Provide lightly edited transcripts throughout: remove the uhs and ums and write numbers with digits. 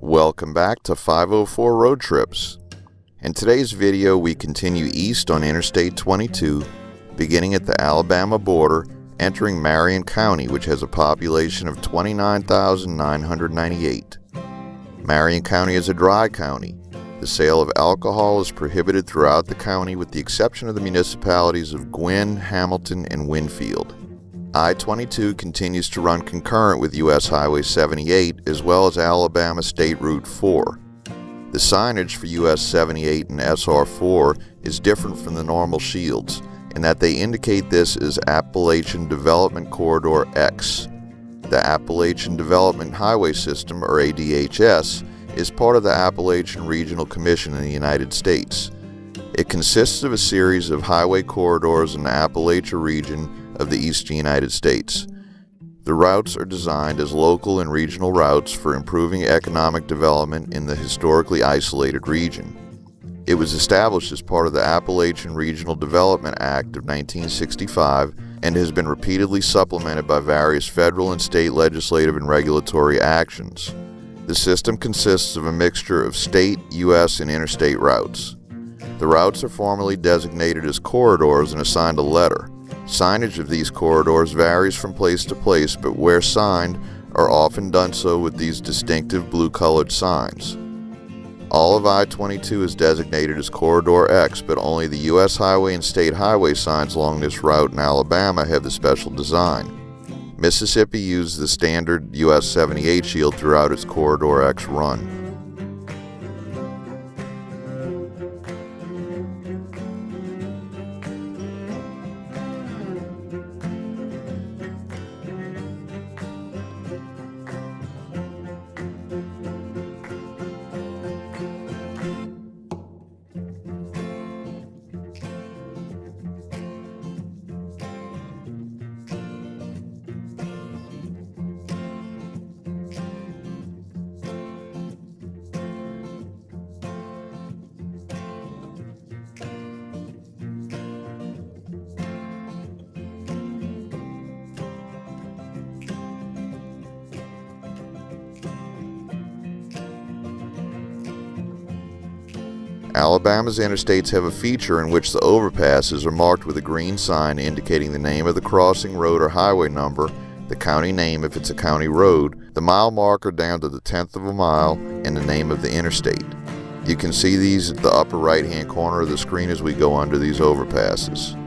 Welcome back to 504 Road Trips. In today's video we continue east on Interstate 22, beginning at the Alabama border, entering Marion County, which has a population of 29,998. Marion County is a dry county. The sale of alcohol is prohibited throughout the county with the exception of the municipalities of Guin, Hamilton, and Winfield. I-22 continues to run concurrent with U.S. Highway 78 as well as Alabama State Route 4. The signage for US 78 and SR 4 is different from the normal shields in that they indicate this as Appalachian Development Corridor X. The Appalachian Development Highway System, or ADHS, is part of the Appalachian Regional Commission in the United States. It consists of a series of highway corridors in the Appalachia region of the eastern United States. The routes are designed as local and regional routes for improving economic development in the historically isolated region. It was established as part of the Appalachian Regional Development Act of 1965 and has been repeatedly supplemented by various federal and state legislative and regulatory actions. The system consists of a mixture of state, U.S., and interstate routes. The routes are formally designated as corridors and assigned a letter. Signage of these corridors varies from place to place, but where signed are often done so with these distinctive blue-colored signs. All of I-22 is designated as Corridor X, but only the U.S. highway and state highway signs along this route in Alabama have the special design. Mississippi used the standard US 78 shield throughout its Corridor X run. Alabama's interstates have a feature in which the overpasses are marked with a green sign indicating the name of the crossing road or highway number, the county name if it's a county road, the mile marker down to the 10th of a mile, and the name of the interstate. You can see these at the upper right hand corner of the screen as we go under these overpasses.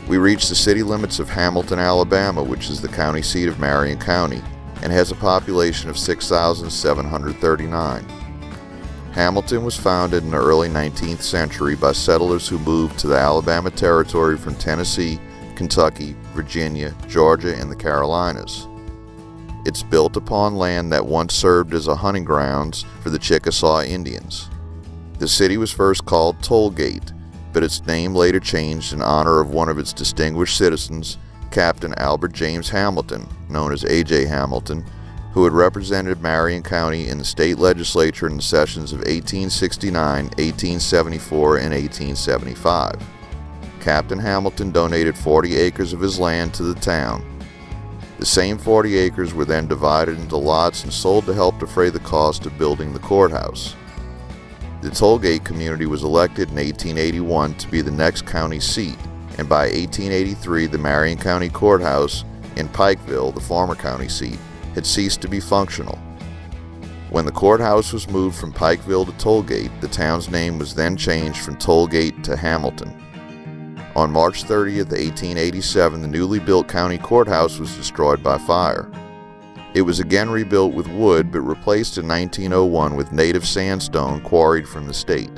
We reach the city limits of Hamilton, Alabama, which is the county seat of Marion County, and has a population of 6,739. Hamilton was founded in the early 19th century by settlers who moved to the Alabama Territory from Tennessee, Kentucky, Virginia, Georgia, and the Carolinas. It's built upon land that once served as a hunting grounds for the Chickasaw Indians. The city was first called Tollgate, but its name later changed in honor of one of its distinguished citizens, Captain Albert James Hamilton, known as A.J. Hamilton, who had represented Marion County in the state legislature in the sessions of 1869, 1874, and 1875. Captain Hamilton donated 40 acres of his land to the town. The same 40 acres were then divided into lots and sold to help defray the cost of building the courthouse. The Tollgate community was elected in 1881 to be the next county seat, and by 1883 the Marion County Courthouse in Pikeville, the former county seat, had ceased to be functional. When the courthouse was moved from Pikeville to Tollgate, the town's name was then changed from Tollgate to Hamilton. On March 30th, 1887, the newly built county courthouse was destroyed by fire. It was again rebuilt with wood, but replaced in 1901 with native sandstone quarried from the state.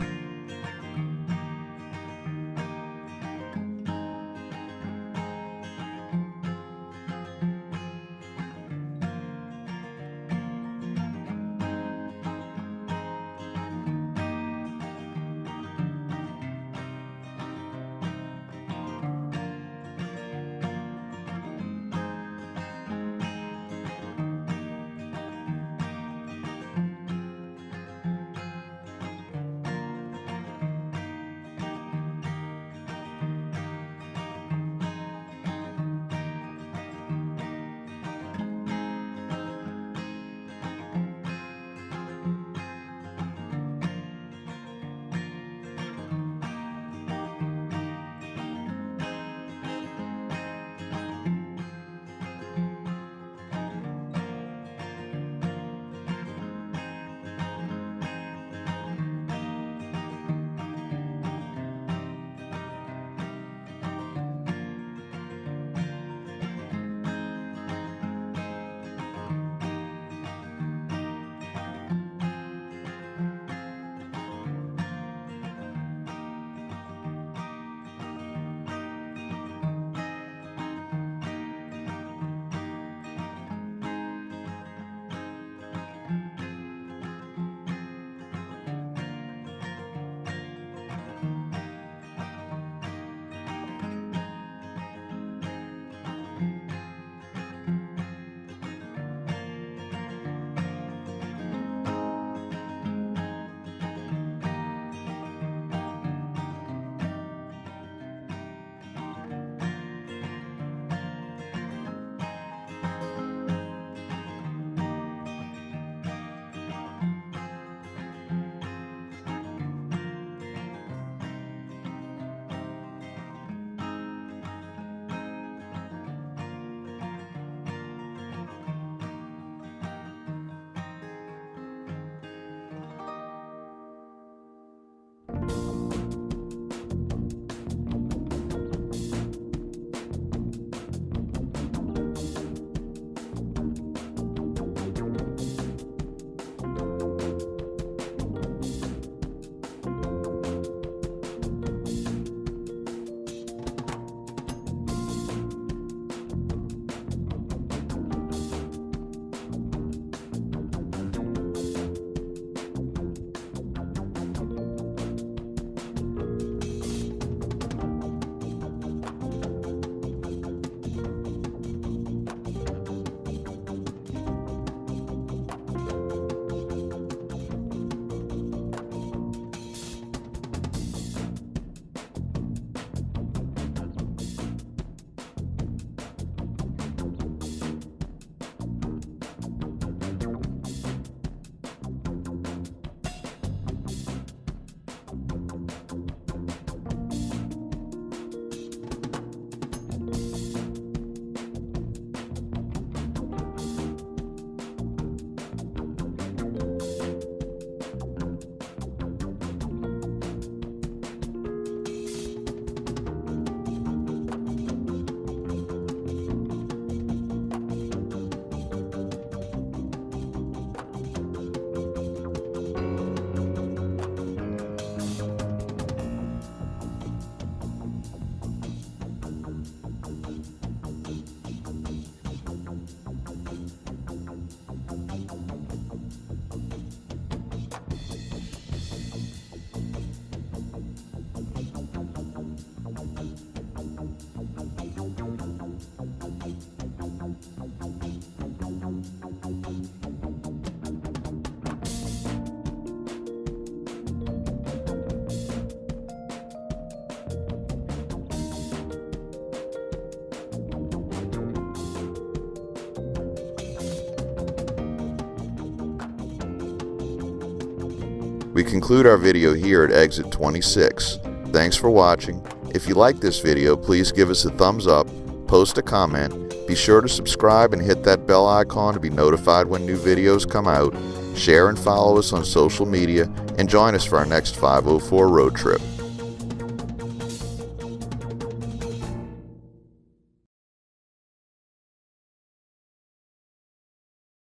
We conclude our video here at exit 26. Thanks for watching. If you like this video, please give us a thumbs up, post a comment, be sure to subscribe and hit that bell icon to be notified when new videos come out. Share and follow us on social media, and join us for our next 504 road trip.